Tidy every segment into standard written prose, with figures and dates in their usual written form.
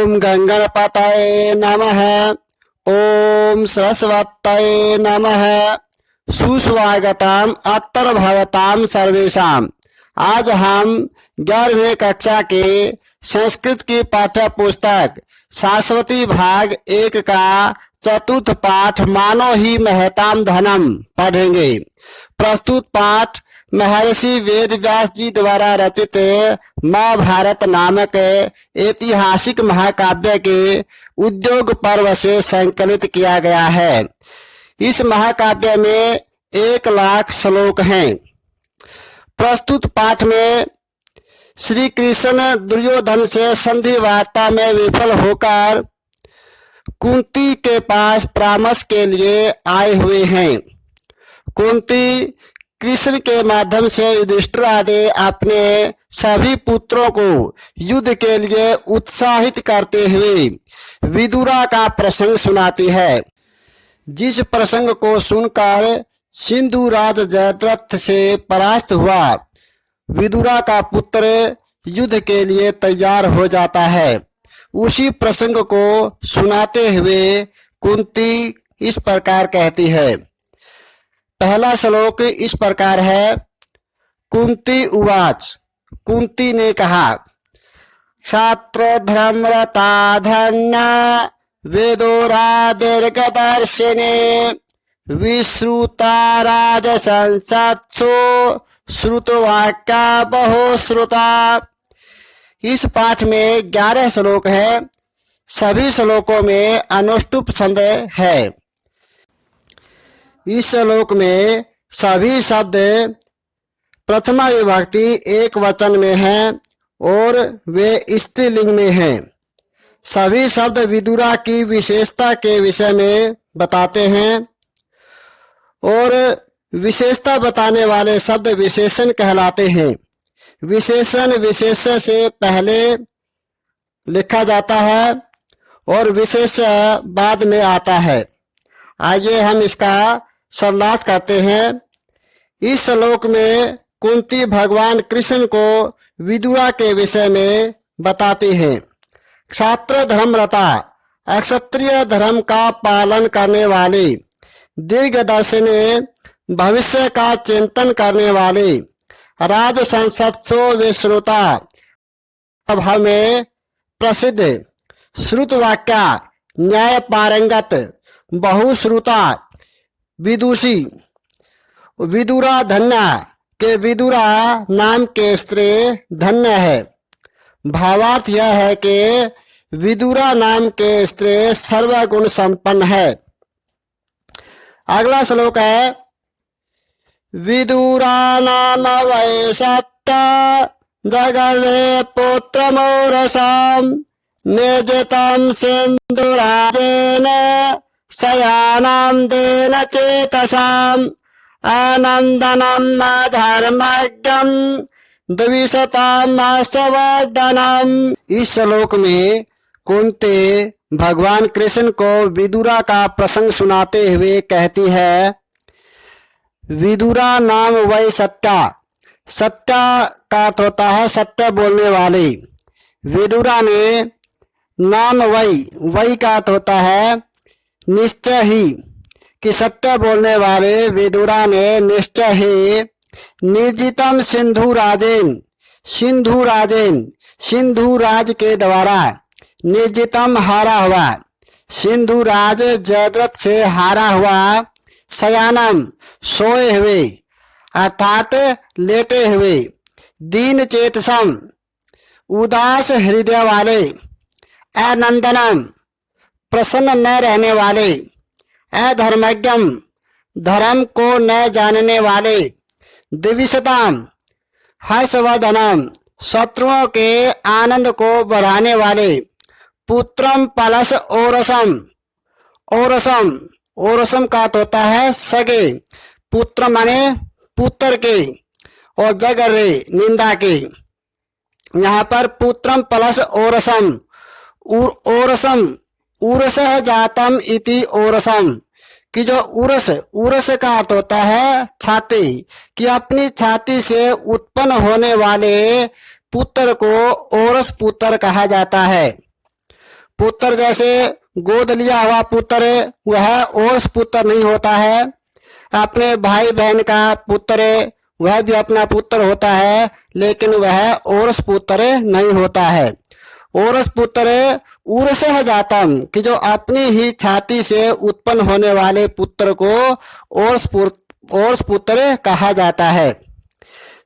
ओम गंगणपतये नमः। ओम सरस्वतये नमः। सुस्वागतम अत्र भवताम सर्वेषाम। आज हम 11वीं कक्षा के संस्कृत की पाठ्य पुस्तक शाश्वती भाग 1 का चतुर्थ पाठ मानो ही महताम धनम पढ़ेंगे। प्रस्तुत पाठ महर्षि वेद व्यास जी द्वारा रचित महाभारत नामक ऐतिहासिक महाकाव्य के उद्योग पर्व से संकलित किया गया है। इस महाकाव्य में 1,00,000 श्लोक हैं। प्रस्तुत पाठ में श्री कृष्ण दुर्योधन से संधि वार्ता में विफल होकर कुंती के पास परामर्श के लिए आए हुए हैं। कुंती कृष्ण के माध्यम से युधिष्ठिर आदि अपने सभी पुत्रों को युद्ध के लिए उत्साहित करते हुए विदुरा का प्रसंग सुनाती है, जिस प्रसंग को सुनकर सिंधुराज जयद्रथ से परास्त हुआ विदुरा का पुत्र युद्ध के लिए तैयार हो जाता है। उसी प्रसंग को सुनाते हुए कुंती इस प्रकार कहती है। पहला श्लोक इस प्रकार है। कुंती उवाच, कुंती ने कहा, क्षात्र धर्मरता धन्या वेदोरा दीर्घदर्शिने विश्रुता राजसंसत्सु श्रुतवाक्या बहुश्रुता। इस पाठ में 11 श्लोक है। सभी श्लोकों में अनुष्टुप छंद है। इस श्लोक में सभी शब्द प्रथमा विभक्ति एक वचन में हैं और वे स्त्रीलिंग में हैं। सभी शब्द विदुरा की विशेषता के विषय में बताते हैं और विशेषता बताने वाले शब्द विशेषण कहलाते हैं। विशेषण विशेष्य से पहले लिखा जाता है और विशेष बाद में आता है। आइए हम इसका सर्लाट करते हैं। इस श्लोक में कुंती भगवान कृष्ण को विदुरा के विषय में बताती हैं। क्षात्र धर्मरता, अक्षत्रिय धर्म का पालन करने वाले, दीर्घदर्शिनी, भविष्य का चिंतन करने वाले, राज संसत्सो विश्रुता, सभा में प्रसिद्ध, श्रुतवाक्या, न्याय पारंगत, बहुश्रुता, विदुषी, विदुरा धन्या के विदुरा नाम के स्त्री धन्य है। भावार्थ यह है कि विदुरा नाम के स्त्री सर्वगुण संपन्न है। अगला श्लोक है। विदुरा नाम वै सत्ता जगरे पुत्रमोरसाम निजितं सिंधुराजेन शयानां देन चेतसाम् आनंदनम् अधर्मज्ञम् द्विषताम् अश्वर्धनम्। इस श्लोक में कुंती भगवान कृष्ण को विदुरा का प्रसंग सुनाते हुए कहती है। विदुरा नाम वै सत्या, सत्या का अर्थ होता है सत्य बोलने वाले। विदुरा ने नाम वै का अर्थ होता है निश्चय ही, कि सत्य बोलने वाले विदुरा ने निश्चय ही निर्जितम सिंधुराजेन, सिंधुराज के द्वारा निर्जितम हारा हुआ, सिंधुराज जयद्रथ से हारा हुआ, शयानम सोए हुए अर्थात लेटे हुए, दीन चेतसम उदास हृदय वाले, अनंदनम प्रसन्न न रहने वाले, अधर्मज्ञम धर्म को न जानने वाले, द्विषताम हर्षवर्धनम शत्रुओं के आनंद को बढ़ाने वाले, पुत्रम पलस ओरसम, ओरसम का अर्थ होता है सगे, पुत्र माने पुत्र के और जगरे निंदा के। यहाँ पर पुत्रम प्लस ओरसम, उरस जातम इति ओरसम, कि जो उरस का अर्थ होता है छाती, कि अपनी छाती से उत्पन्न होने वाले पुत्र को ओरस पुत्र कहा जाता है। पुत्र जैसे गोद लिया हुआ पुत्र वह ओर्स पुत्र नहीं होता है। अपने भाई बहन का पुत्र वह भी अपना पुत्र होता है, लेकिन वह ओरस पुत्र नहीं होता है। ओरस पुत्र उर्सह जातम कि जो अपनी ही छाती से उत्पन्न होने वाले पुत्र को ओरस पुत्र कहा जाता है।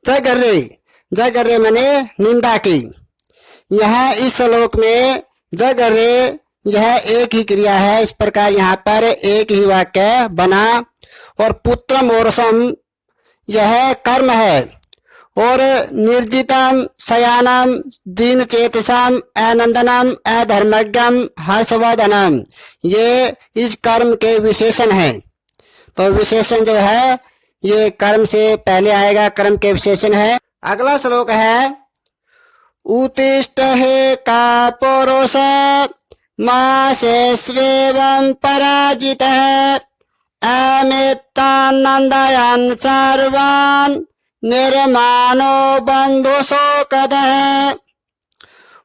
जगर्रे, जगर्रे माने निंदा की। यहाँ इस श्लोक में जगर्रे यह एक ही क्रिया है। इस प्रकार यहाँ पर एक ही वाक्य बना। और पुत्रम ओरसम यह कर्म है। और निर्जितम शयानम दीन चेतसम अनंदनम अधर्मज्ञम हर्षवर्धनम ये इस कर्म के विशेषण हैं। तो विशेषण जो है ये कर्म से पहले आएगा, कर्म के विशेषण है। अगला श्लोक है उत्तिष्ठ हे का पुरुष मासेस्वेवं पराजितः अमितानंदयन् सर्वान् निर्मानो बंधु शोकदः।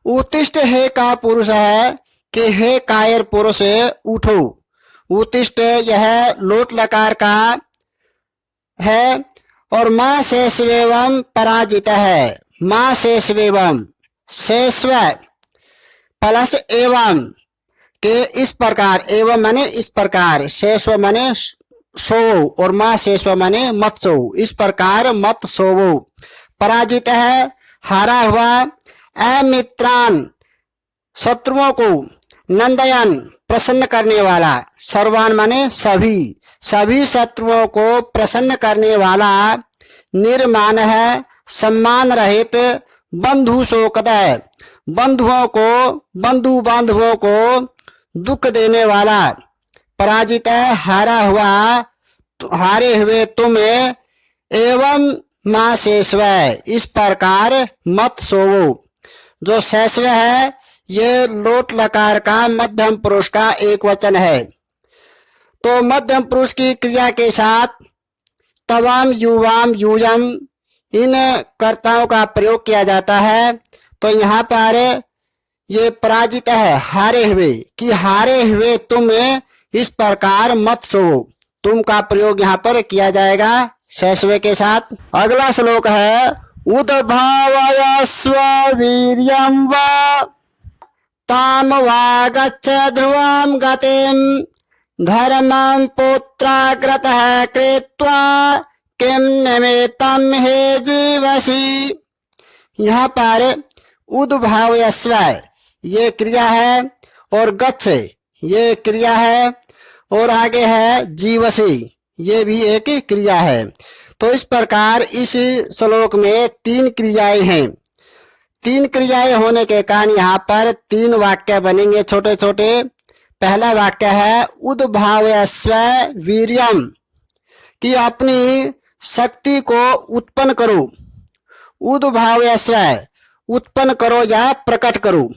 उत्तिष्ठ हे का पुरुष है कि हे कायर पुरुष उठो। उत्तिष्ठ यह लोट लकार का है। और माँ शेषवेवम पराजित है। माँ शेषवेवम शेषव प्लस एवं के इस प्रकार, एवं माने इस प्रकार, शेषव माने सो और माँ शेषव माने मत सो, इस प्रकार मत सोवो। पराजित है हारा हुआ। अमित्रान शत्रुओं को, नंदयन प्रसन्न करने वाला, सर्वान माने सभी, सभी शत्रुओं को प्रसन्न करने वाला, निर्मान है सम्मान रहित, बंधु शोकदय बंधुओं को, बंधु बांधवों को दुख देने वाला, पराजित है हारा हुआ, हारे हुए तुम एवं माँ शेषव इस प्रकार मत सोवो। जो शेषव है ये लोट लकार का मध्यम पुरुष का एक वचन है। तो मध्यम पुरुष की क्रिया के साथ तवाम युवाम यूयम इन कर्ताओं का प्रयोग किया जाता है। तो यहाँ पर ये पराजित है हारे हुए, कि हारे हुए तुम इस प्रकार मत सो, तुम का प्रयोग यहाँ पर किया जाएगा शेषवे के साथ। अगला श्लोक है उद्भावयस्व वीर्यं वा ताम वा गच्छ ध्रुवं गतिं धर्मं पुत्राग्रतः कृत्वा किं निमित्तं हे जीवसि। यहाँ पर उद्भावयस्व ये क्रिया है और गच्छ ये क्रिया है और आगे है जीवसी ये भी एक क्रिया है। तो इस प्रकार इस श्लोक में तीन क्रियाएं हैं। तीन क्रियाएं होने के कारण यहाँ पर तीन वाक्य बनेंगे छोटे छोटे। पहला वाक्य है उद्भावयस्व वीर्यम कि अपनी शक्ति को उत्पन्न करो। उद्भावयस्व उत्पन्न करो या प्रकट करो,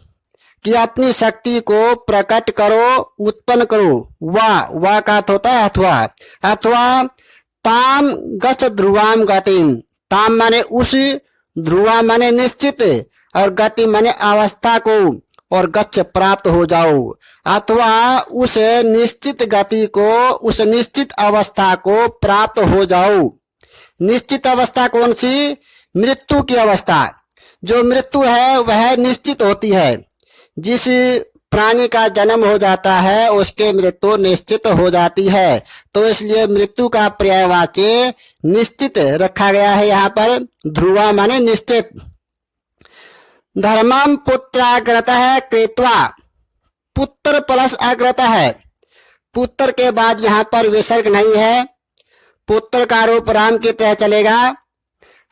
कि अपनी शक्ति को प्रकट करो, उत्पन्न करो। वा का अर्थ होता है अथवा। अथवा ताम गच्छ ध्रुवाम गतिम, ताम माने उस, ध्रुवा माने निश्चित और गति माने अवस्था को, और गच्छ प्राप्त हो जाओ। अथवा उस निश्चित गति को, उस निश्चित अवस्था को प्राप्त हो जाओ। निश्चित अवस्था कौन सी? मृत्यु की अवस्था। जो मृत्यु है वह निश्चित होती है। जिस प्राणी का जन्म हो जाता है उसके मृत्यु निश्चित हो जाती है। तो इसलिए मृत्यु का पर्यायवाची निश्चित रखा गया है यहाँ पर। ध्रुवा माने निश्चित। धर्मम पुत्राग्रतः कृत्वा, पुत्र प्लस अग्रतः है। पुत्र के बाद यहाँ पर विसर्ग नहीं है। पुत्र का रूप राम की तरह चलेगा।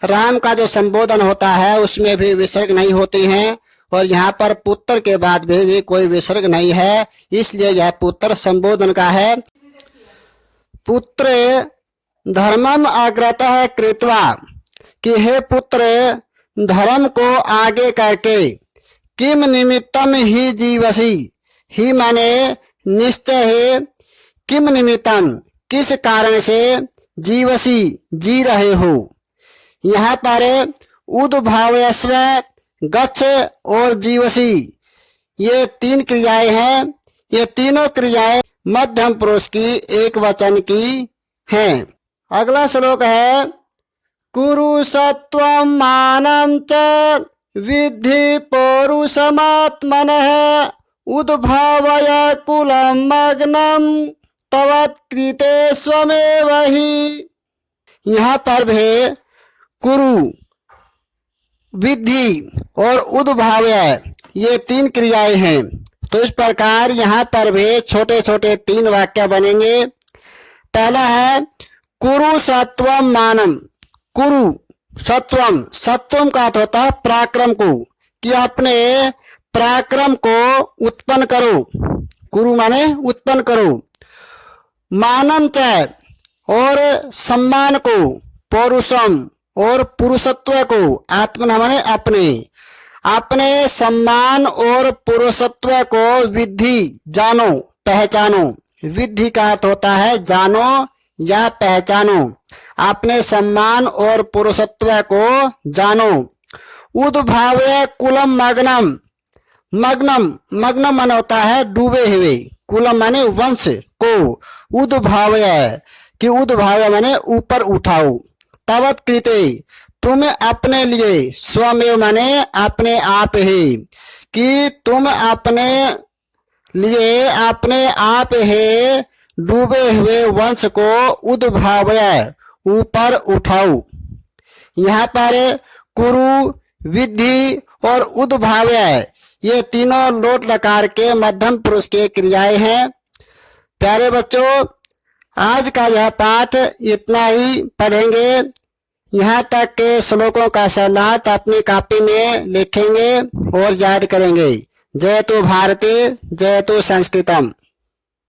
राम का जो संबोधन होता है उसमें भी विसर्ग नहीं होती हैं, और यहाँ पर पुत्र के बाद भी कोई विसर्ग नहीं है, इसलिए यह पुत्र संबोधन का है। पुत्र धर्मम अग्रतः कृत्वा कि हे पुत्र धर्म को आगे करके, किम निमित्तम ही जीवसी, ही माने निश्चय है, किम निमित्तम किस कारण से, जीवसी जी रहे हो। यहाँ पर उद्भावयस्व गच्छ और जीवसी ये 3 क्रियाएं हैं। ये तीनों क्रियाएं मध्यम पुरुष की एक वचन की हैं। अगला श्लोक है कुरु सत्वं मानं च विद्धि पौरुषमात्मनः उद्भावय कुलं मग्नं तवत्कृते स्वमेव हि। यहाँ पर भी कुरु, विद्धि और उद्भावय ये 3 क्रियाएं हैं। तो इस प्रकार यहाँ पर भी छोटे छोटे 3 वाक्य बनेंगे। पहला है कुरु सत्वम मानम। कुरु सत्वम, सत्वम का अर्थ होता है पराक्रम को, कि अपने पराक्रम को उत्पन्न करो। कुरु माने उत्पन्न करो। मानम च, और सम्मान को, पौरुषम और पुरुषत्व को, आत्मना माने अपने, अपने सम्मान और पुरुषत्व को विद्धि, जानो, पहचानो। विद्धि का अर्थ होता है जानो या पहचानो। अपने सम्मान और पुरुषत्व को जानो। उद्भाव्य कुलम मग्नम। मग्नम, मग्नम मन होता है डूबे हुए, कुलम माने वंश को, उद्भाव्य कि उद्भाव्य माने ऊपर उठाओ। तवत कृते, तुम अपने लिए, स्वमेव माने अपने आप ही, कि तुम अपने लिए अपने आप ही डूबे हुए वंश को उद्भाव्य ऊपर उठाओ। यहाँ पर कुरु, विद्धि और उद्भाव्य ये तीनों लोट लकार के मध्यम पुरुष के क्रियाएं हैं। प्यारे बच्चों, आज का यह पाठ इतना ही पढ़ेंगे। यहाँ तक के श्लोकों का सलाहत अपनी कॉपी में लिखेंगे और याद करेंगे। जय तो भारती, जय तो संस्कृतम।